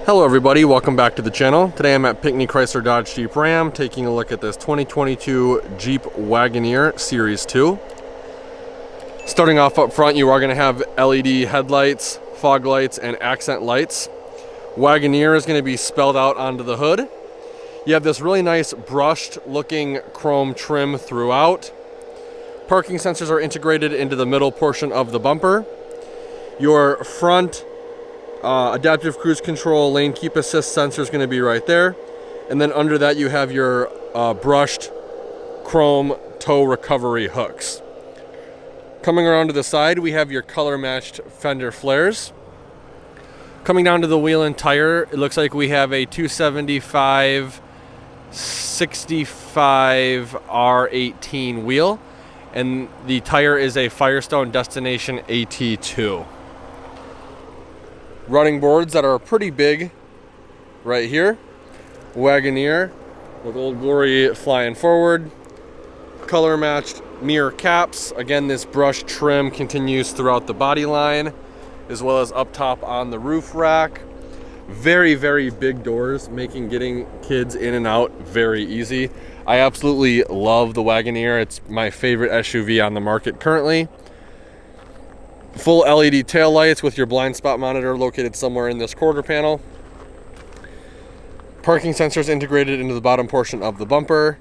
Hello everybody, welcome back to the channel. Today I'm at Pinckney Chrysler Dodge Jeep Ram taking a look at this 2022 Jeep Wagoneer Series 2. Starting off up front, you are going to have LED headlights, fog lights, and accent lights. Wagoneer is going to be spelled out onto the hood. You have this really nice brushed looking chrome trim throughout. Parking sensors are integrated into the middle portion of the bumper. Your front adaptive cruise control lane keep assist sensor is going to be right there, and then under that you have your brushed chrome tow recovery hooks. Coming around to the side, we have your color matched fender flares. Coming down to the wheel and tire, it looks like we have a 275/65 R18 wheel, and the tire is a Firestone Destination AT2. Running boards that are pretty big right here. Wagoneer with Old Glory flying forward. Color matched mirror caps. Again, this brushed trim continues throughout the body line, as well as up top on the roof rack. Very, very big doors, making getting kids in and out very easy. I absolutely love the Wagoneer. It's my favorite SUV on the market currently. Full LED taillights with your blind spot monitor located somewhere in this quarter panel. Parking sensors integrated into the bottom portion of the bumper.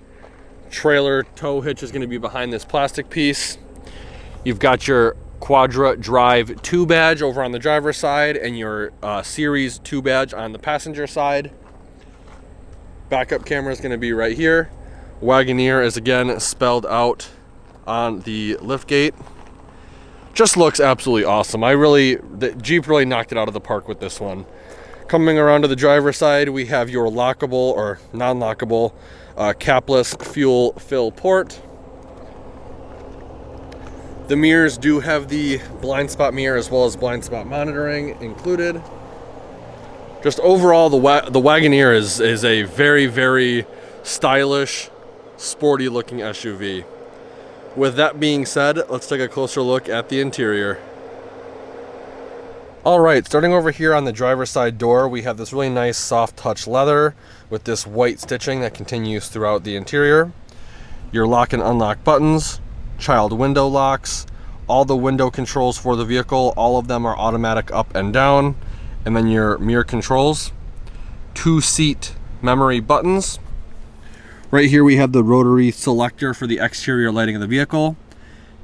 Trailer tow hitch is going to be behind this plastic piece. You've got your Quadra Drive 2 badge over on the driver's side and your Series 2 badge on the passenger side. Backup camera is going to be right here. Wagoneer is again spelled out on the liftgate. Just looks absolutely awesome. The Jeep really knocked it out of the park with this one. Coming around to the driver's side, we have your lockable or non-lockable capless fuel fill port. The mirrors do have the blind spot mirror as well as blind spot monitoring included. Just overall, the Wagoneer is a very, very stylish, sporty looking SUV. With that being said, let's take a closer look at the interior. Alright, starting over here on the driver's side door, we have this really nice soft touch leather with this white stitching that continues throughout the interior. Your lock and unlock buttons, child window locks, all the window controls for the vehicle, all of them are automatic up and down, and then your mirror controls, 2-seat memory buttons. Right here we have the rotary selector for the exterior lighting of the vehicle,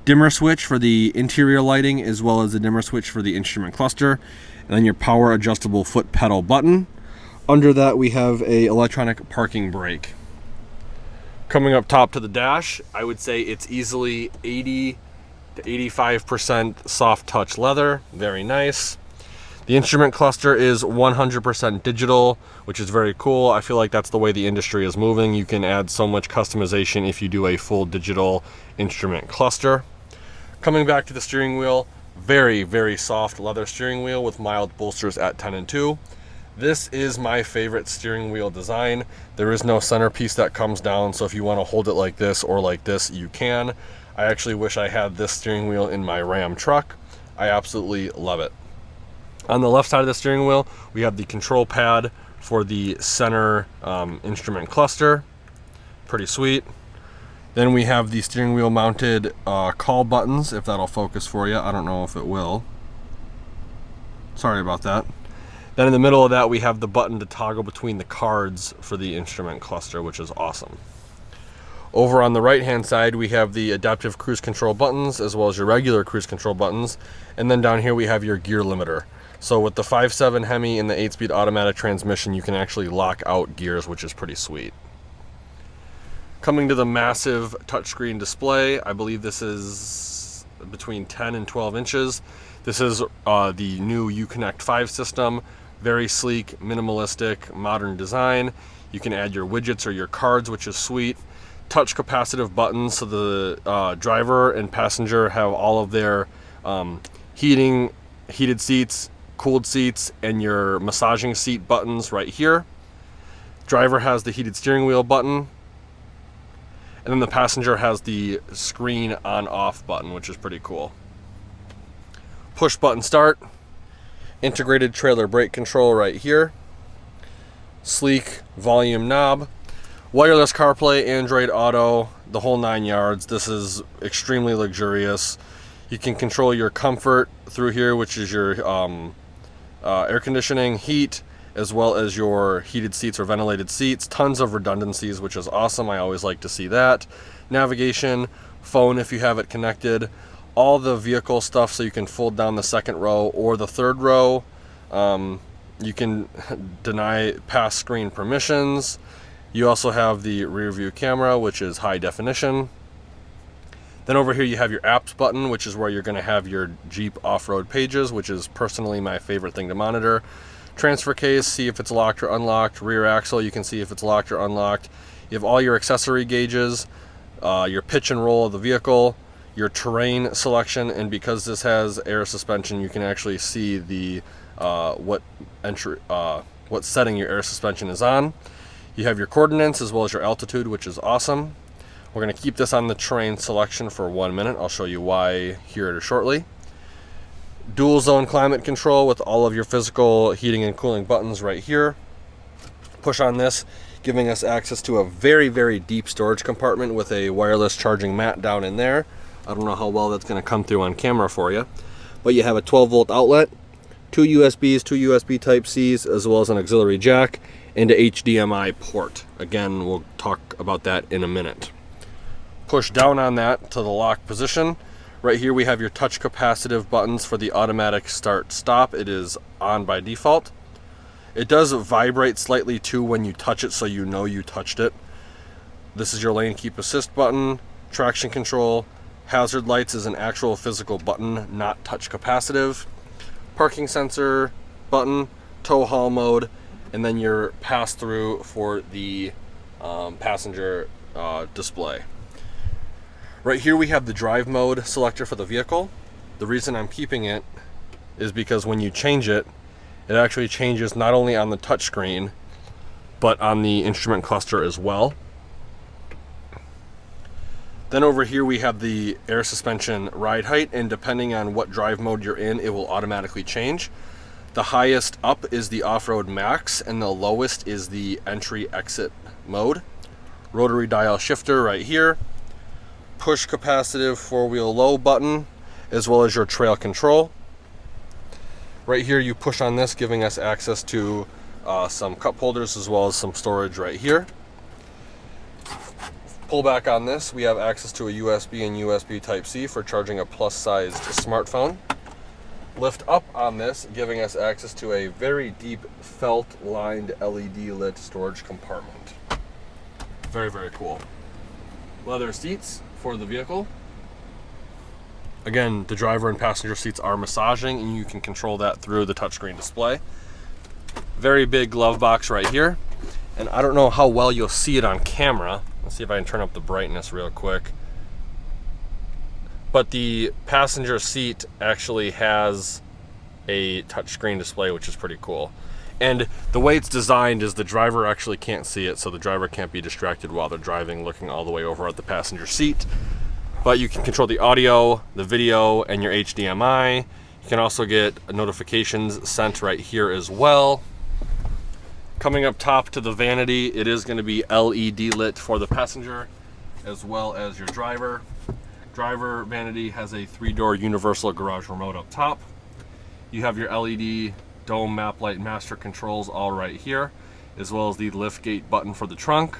dimmer switch for the interior lighting, as well as the dimmer switch for the instrument cluster, and then your power adjustable foot pedal button. Under that we have a electronic parking brake. Coming up top to the dash, I would say it's easily 80 to 85% soft touch leather, very nice. The instrument cluster is 100% digital, which is very cool. I feel like that's the way the industry is moving. You can add so much customization if you do a full digital instrument cluster. Coming back to the steering wheel, very, very soft leather steering wheel with mild bolsters at 10 and 2. This is my favorite steering wheel design. There is no centerpiece that comes down, so if you want to hold it like this or like this, you can. I actually wish I had this steering wheel in my Ram truck. I absolutely love it. On the left side of the steering wheel, we have the control pad for the center instrument cluster. Pretty sweet. Then we have the steering wheel mounted call buttons, if that'll focus for you. I don't know if it will. Sorry about that. Then in the middle of that, we have the button to toggle between the cards for the instrument cluster, which is awesome. Over on the right-hand side, we have the adaptive cruise control buttons, as well as your regular cruise control buttons. And then down here, we have your gear limiter. So with the 5.7 Hemi and the 8-speed automatic transmission, you can actually lock out gears, which is pretty sweet. Coming to the massive touchscreen display, I believe this is between 10 and 12 inches. This is the new Uconnect 5 system. Very sleek, minimalistic, modern design. You can add your widgets or your cards, which is sweet. Touch capacitive buttons, so the driver and passenger have all of their heated seats, cooled seats, and your massaging seat buttons right here. Driver has the heated steering wheel button, and then the passenger has the screen on-off button, which is pretty cool. Push button start, integrated trailer brake control right here. sleek volume knob, wireless CarPlay, Android Auto, the whole 9 yards. This is extremely luxurious. You can control your comfort through here, which is your air conditioning, heat, as well as your heated seats or ventilated seats. Tons of redundancies, which is awesome. I always like to see that. Navigation, phone if you have it connected, all the vehicle stuff, so you can fold down the second row or the third row. You can deny pass screen permissions. You also have the rear view camera, which is high definition. Then over here you have your apps button, which is where you're going to have your Jeep off-road pages, which is personally my favorite thing to monitor. Transfer case, see if it's locked or unlocked. Rear axle, you can see if it's locked or unlocked. You have all your accessory gauges, your pitch and roll of the vehicle, your terrain selection, and because this has air suspension, you can actually see the what setting your air suspension is on. You have your coordinates as well as your altitude, which is awesome. We're going to keep this on the terrain selection for 1 minute. I'll show you why here shortly. Dual zone climate control with all of your physical heating and cooling buttons right here. Push on this, giving us access to a very, very deep storage compartment with a wireless charging mat down in there. I don't know how well that's going to come through on camera for you, but you have a 12-volt outlet, 2 USBs, 2 USB Type-Cs, as well as an auxiliary jack and a HDMI port. Again, we'll talk about that in a minute. Push down on that to the lock position. Right here we have your touch capacitive buttons for the automatic start stop. It is on by default. It does vibrate slightly too when you touch it, so you know you touched it. This is your lane keep assist button, traction control. Hazard lights is an actual physical button, not touch capacitive. Parking sensor button, tow haul mode, and then your pass through for the passenger display. Right here we have the drive mode selector for the vehicle. The reason I'm keeping it is because when you change it, it actually changes not only on the touchscreen, but on the instrument cluster as well. Then over here we have the air suspension ride height, and depending on what drive mode you're in, it will automatically change. The highest up is the off-road max, and the lowest is the entry exit mode. Rotary dial shifter right here. Push capacitive 4-wheel low button, as well as your trail control. Right here you push on this, giving us access to some cup holders as well as some storage right here. Pull back on this, we have access to a USB and USB Type-C for charging a plus-sized smartphone. Lift up on this, giving us access to a very deep felt-lined LED lit storage compartment. Very, very cool. Leather seats for the vehicle. Again, the driver and passenger seats are massaging, and you can control that through the touchscreen display. Very big glove box right here, and I don't know how well you'll see it on camera. Let's see if I can turn up the brightness real quick. But the passenger seat actually has a touchscreen display, which is pretty cool. And the way it's designed is the driver actually can't see it, so the driver can't be distracted while they're driving, looking all the way over at the passenger seat. But you can control the audio, the video, and your HDMI. You can also get notifications sent right here as well. Coming up top to the vanity, it is going to be LED lit for the passenger as well as your driver. Driver vanity has a 3-door universal garage remote up top. You have your LED dome map light master controls all right here, as well as the lift gate button for the trunk.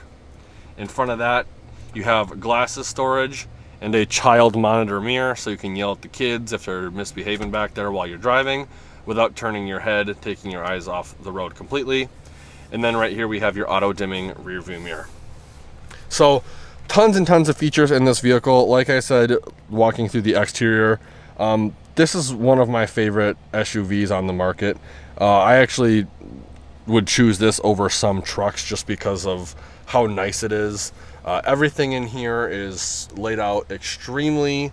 In front of that, you have glasses storage and a child monitor mirror, so you can yell at the kids if they're misbehaving back there while you're driving without turning your head, taking your eyes off the road completely. And then right here we have your auto dimming rear view mirror. So tons and tons of features in this vehicle. Like I said, walking through the exterior, this is one of my favorite SUVs on the market. I actually would choose this over some trucks just because of how nice it is. Everything in here is laid out extremely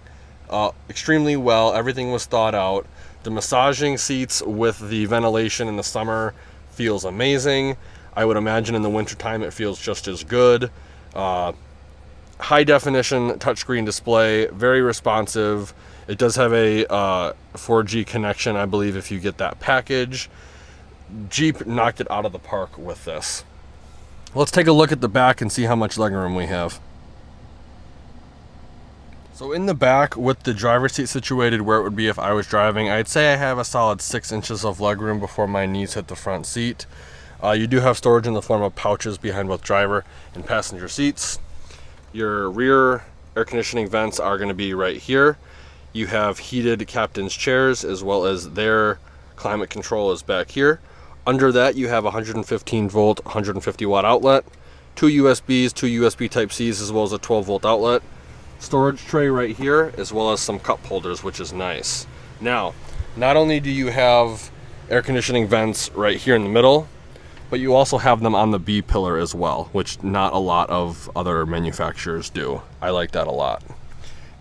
well. Everything was thought out. The massaging seats with the ventilation in the summer feels amazing. I would imagine in the wintertime it feels just as good. High definition touchscreen display, very responsive. It does have a 4G connection, I believe, if you get that package. Jeep knocked it out of the park with this. Let's take a look at the back and see how much legroom we have. So in the back, with the driver's seat situated where it would be if I was driving, I'd say I have a solid 6 inches of legroom before my knees hit the front seat. You do have storage in the form of pouches behind both driver and passenger seats. Your rear air conditioning vents are going to be right here. You have heated captain's chairs, as well as their climate control is back here. Under that, you have a 115 volt, 150 watt outlet, 2 USBs, 2 USB Type-Cs, as well as a 12 volt outlet. Storage tray right here, as well as some cup holders, which is nice. Now, not only do you have air conditioning vents right here in the middle, but you also have them on the B pillar as well, which not a lot of other manufacturers do. I like that a lot.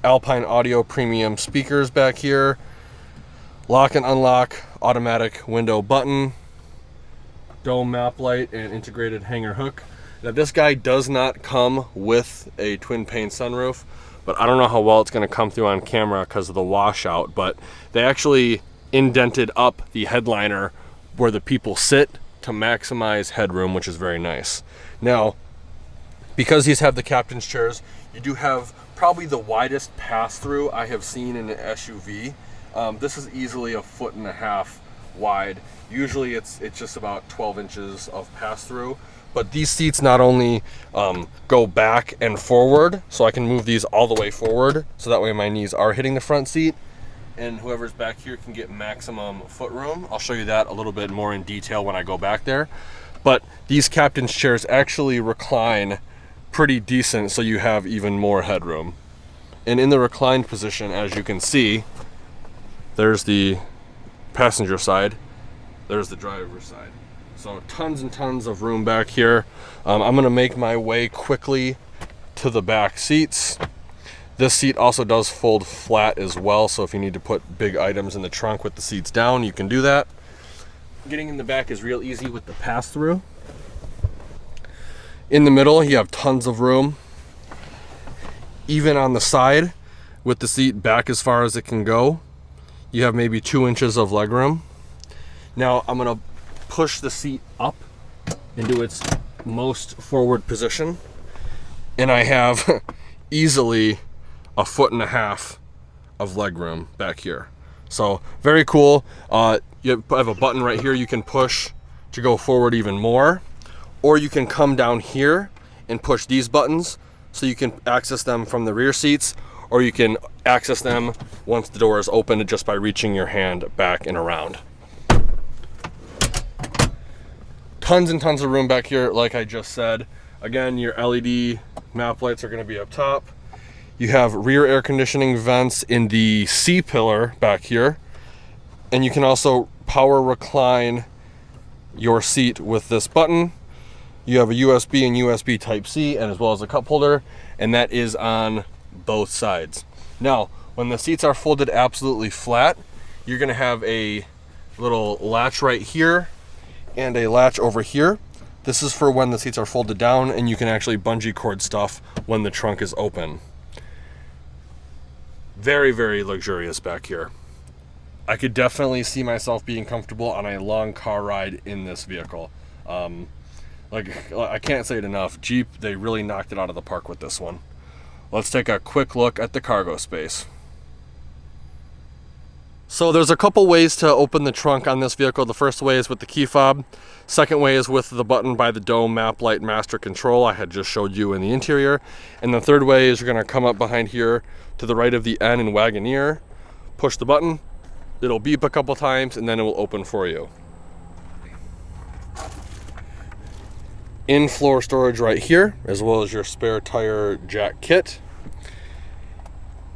Alpine Audio premium speakers back here. Lock and unlock automatic window button. Dome map light and integrated hanger hook. Now this guy does not come with a twin pane sunroof, but I don't know how well it's going to come through on camera because of the washout, but they actually indented up the headliner where the people sit to maximize headroom, which is very nice. Now, because these have the captain's chairs, you do have probably the widest pass-through I have seen in an SUV. This is easily 1.5 feet wide. Usually it's just about 12 inches of pass-through. But these seats not only go back and forward, so I can move these all the way forward, so that way my knees are hitting the front seat, and whoever's back here can get maximum foot room. I'll show you that a little bit more in detail when I go back there. But these captain's chairs actually recline pretty decent, so you have even more headroom. And in the reclined position, as you can see, there's the passenger side, there's the driver's side. So tons and tons of room back here. I'm gonna make my way quickly to the back seats. This seat also does fold flat as well, so if you need to put big items in the trunk with the seats down, you can do that. Getting in the back is real easy with the pass-through. In the middle, you have tons of room. Even on the side, with the seat back as far as it can go, you have maybe 2 inches of legroom. Now I'm gonna push the seat up into its most forward position, and I have easily 1.5 feet of legroom back here. So very cool. You have a button right here you can push to go forward even more, or you can come down here and push these buttons so you can access them from the rear seats, or you can access them once the door is open just by reaching your hand back and around. Tons and tons of room back here, like I just said. Again, your LED map lights are going to be up top. You have rear air conditioning vents in the C pillar back here, and you can also power recline your seat with this button. You have a USB and USB Type-C, and as well as a cup holder, and that is on both sides. Now, when the seats are folded absolutely flat, you're going to have a little latch right here and a latch over here. This is for when the seats are folded down, and you can actually bungee cord stuff when the trunk is open. Very, very luxurious back here. I could definitely see myself being comfortable on a long car ride in this vehicle. Like, I can't say it enough. Jeep, they really knocked it out of the park with this one. Let's take a quick look at the cargo space. So there's a couple ways to open the trunk on this vehicle. The first way is with the key fob. Second way is with the button by the dome map light master control I had just showed you in the interior. And the third way is you're going to come up behind here to the right of the N in Wagoneer, push the button, it'll beep a couple times, and then it will open for you. In-floor storage right here, as well as your spare tire jack kit.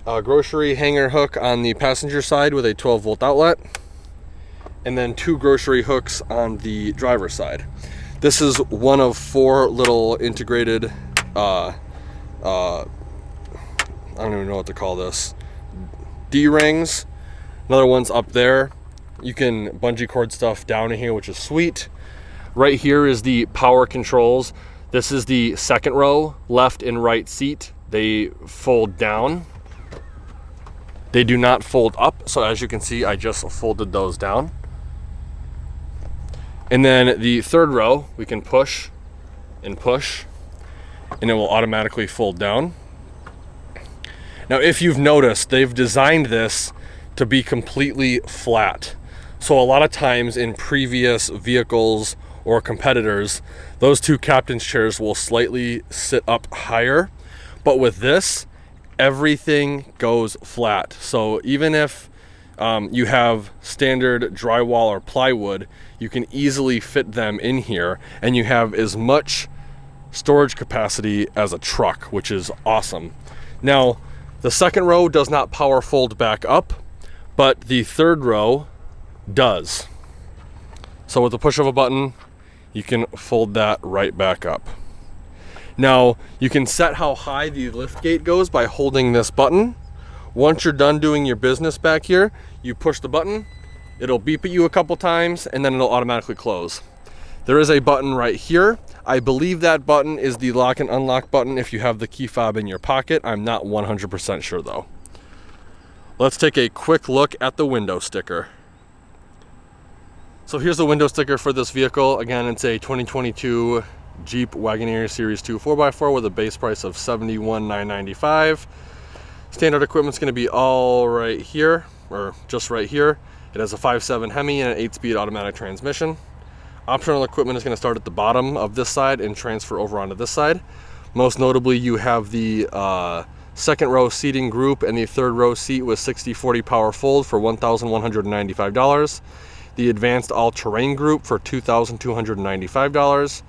A grocery hanger hook on the passenger side with a 12 volt outlet, and then 2 grocery hooks on the driver's side. This is one of 4 little integrated I don't even know what to call this, D-rings. Another one's up there. You can bungee cord stuff down in here, which is sweet. Right here is the power controls. This is the second row, left and right seat. They fold down. They do not fold up, so as you can see, I just folded those down. And then the third row, we can push and push, and it will automatically fold down. Now, if you've noticed, they've designed this to be completely flat. So a lot of times in previous vehicles or competitors, those two captain's chairs will slightly sit up higher. But with this, everything goes flat. So even if you have standard drywall or plywood, you can easily fit them in here, and you have as much storage capacity as a truck, which is awesome. Now, the second row does not power fold back up, but the third row does. So with the push of a button, you can fold that right back up. Now, you can set how high the lift gate goes by holding this button. Once you're done doing your business back here, you push the button, it'll beep at you a couple times, and then it'll automatically close. There is a button right here. I believe that button is the lock and unlock button if you have the key fob in your pocket. I'm not 100% sure though. Let's take a quick look at the window sticker. So here's the window sticker for this vehicle. Again, it's a 2022 Jeep Wagoneer Series 2 4x4 with a base price of $71,995. Standard equipment's gonna be all right here, or just right here. It has a 5.7 Hemi and an 8-speed automatic transmission. Optional equipment is going to start at the bottom of this side and transfer over onto this side. Most notably, you have the second row seating group and the third row seat with 60/40 power fold for $1,195. The advanced all-terrain group for $2,295.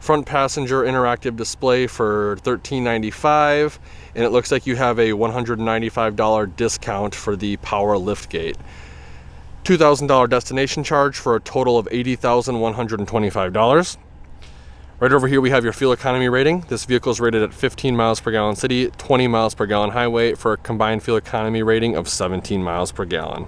Front passenger interactive display for $1,395. And it looks like you have a $195 discount for the power lift gate. $2,000 destination charge for a total of $80,125. Right over here we have your fuel economy rating. This vehicle is rated at 15 miles per gallon city, 20 miles per gallon highway for a combined fuel economy rating of 17 miles per gallon.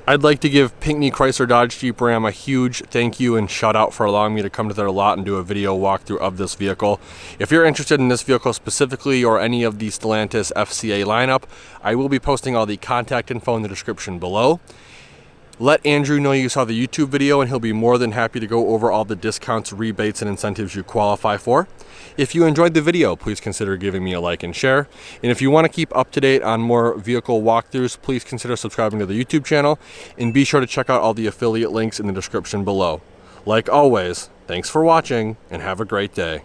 I'd like to give Pinckney Chrysler Dodge Jeep Ram a huge thank you and shout out for allowing me to come to their lot and do a video walkthrough of this vehicle. If you're interested in this vehicle specifically or any of the Stellantis FCA lineup, I will be posting all the contact info in the description below. Let Andrew know you saw the YouTube video and he'll be more than happy to go over all the discounts, rebates, and incentives you qualify for. If you enjoyed the video, please consider giving me a like and share. And if you want to keep up to date on more vehicle walkthroughs, please consider subscribing to the YouTube channel and be sure to check out all the affiliate links in the description below. Like always, thanks for watching and have a great day.